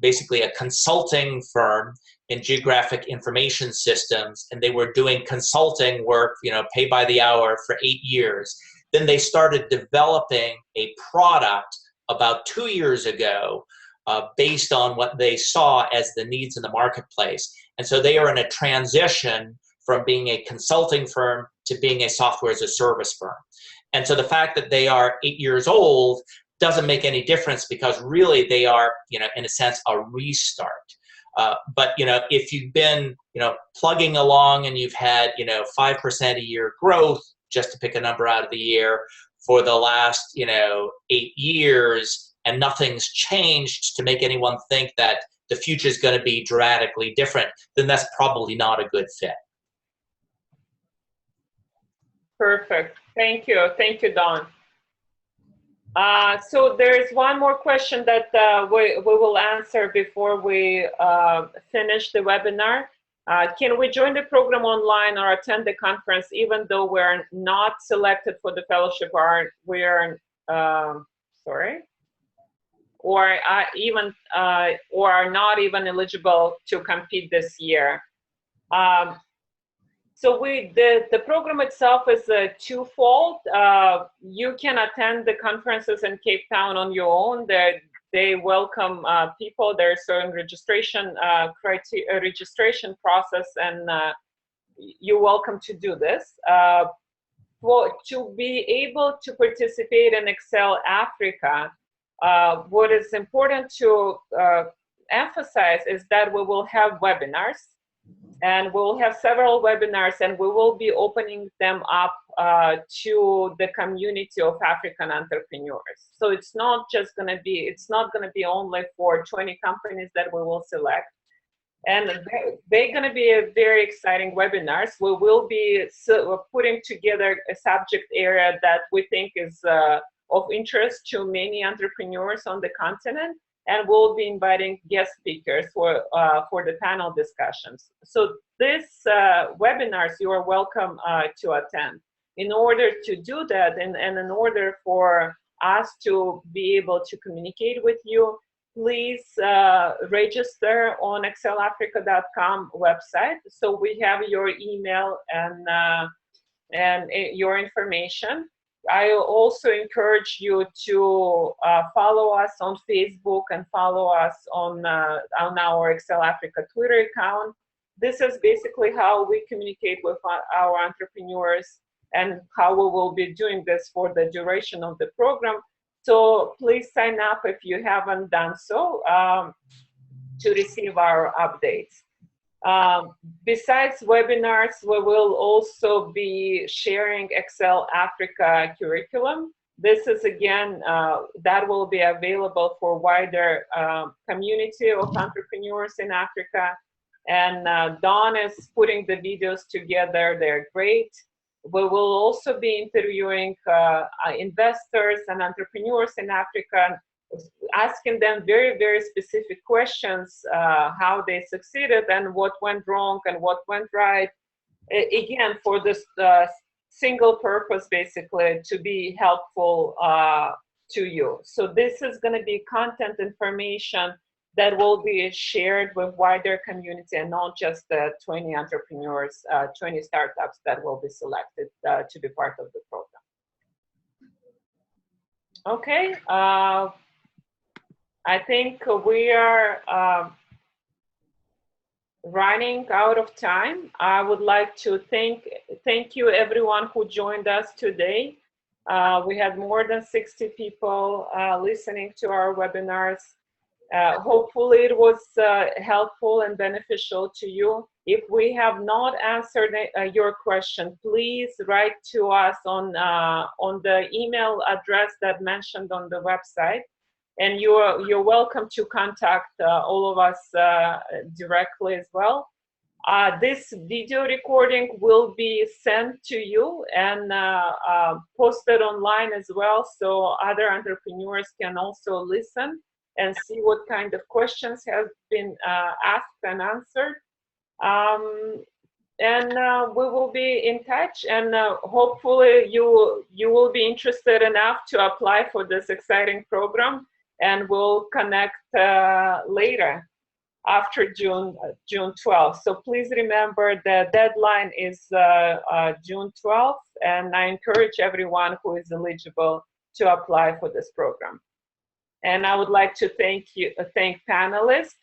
[SPEAKER 2] basically a consulting firm in geographic information systems, and they were doing consulting work, pay by the hour for 8 years. Then they started developing a product about 2 years ago based on what they saw as the needs in the marketplace. And so they are in a transition from being a consulting firm to being a software as a service firm. And so the fact that they are 8 years old doesn't make any difference, because really they are, in a sense, a restart. But, if you've been, plugging along and you've had, 5% a year growth, just to pick a number out of the year, for the last, 8 years, and nothing's changed to make anyone think that the future is going to be dramatically different, then that's probably not a good fit.
[SPEAKER 1] Perfect. Thank you. Thank you, Don. So there's one more question that we will answer before we finish the webinar. Can we join the program online or attend the conference even though we're not selected for the fellowship, or are not even eligible to compete this year? So the program itself is twofold. You can attend the conferences in Cape Town on your own. They welcome people. There's certain registration registration process, and you're welcome to do this. To be able to participate in Excel Africa, what is important to emphasize is that we will have webinars, and we'll have several webinars, and we will be opening them up to the community of African entrepreneurs. So it's not going to be only for 20 companies that we will select. And they're going to be a very exciting webinars. We will be putting together a subject area that we think is of interest to many entrepreneurs on the continent, and we'll be inviting guest speakers for the panel discussions. So this webinars, you are welcome to attend. In order to do that, and in order for us to be able to communicate with you, please register on excelafrica.com website. So we have your email and your information. I also encourage you to follow us on Facebook and follow us on our Excel Africa Twitter account. This is basically how we communicate with our entrepreneurs and how we will be doing this for the duration of the program. So please sign up if you haven't done so to receive our updates. Besides webinars, we will also be sharing Excel Africa curriculum. This is, again, that will be available for wider community of entrepreneurs in Africa. And Dawn is putting the videos together. They're great. We will also be interviewing investors and entrepreneurs in Africa, asking them very, very specific questions, how they succeeded and what went wrong and what went right. Again, for this single purpose, basically, to be helpful to you. So this is going to be content information that will be shared with wider community, and not just the 20 entrepreneurs, 20 startups that will be selected to be part of the program. Okay, I think we are running out of time. I would like to thank you everyone who joined us today. We had more than 60 people listening to our webinars. Hopefully it was helpful and beneficial to you. If we have not answered your question, please write to us on the email address that mentioned on the website. And you're welcome to contact all of us directly as well. This video recording will be sent to you and posted online as well, so other entrepreneurs can also listen and see what kind of questions have been asked and answered. And we will be in touch, and hopefully you will be interested enough to apply for this exciting program, and we'll connect later after June 12th. So please remember the deadline is June 12th, and I encourage everyone who is eligible to apply for this program. And I would like to thank panelists,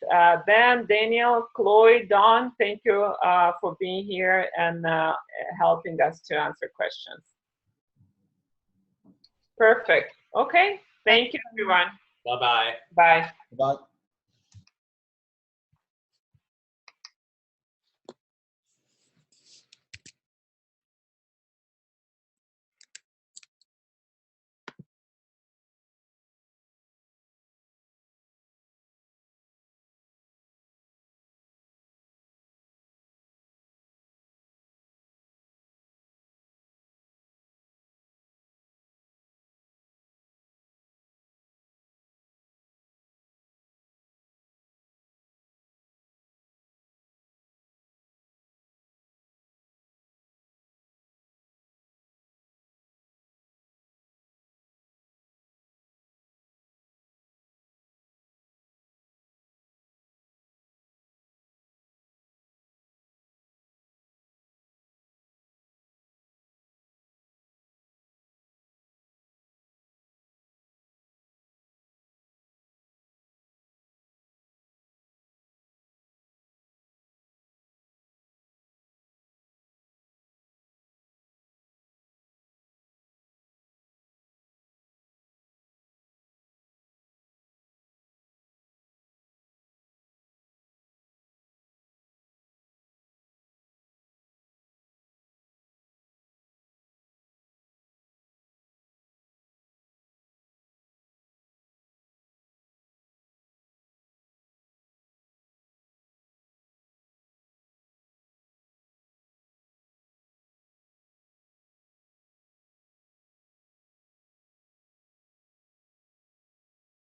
[SPEAKER 1] Ben, Daniel, Chloe, Dawn. Thank you for being here and helping us to answer questions. Perfect. Okay. Thank you, everyone.
[SPEAKER 2] Bye-bye.
[SPEAKER 1] Bye.
[SPEAKER 4] Bye.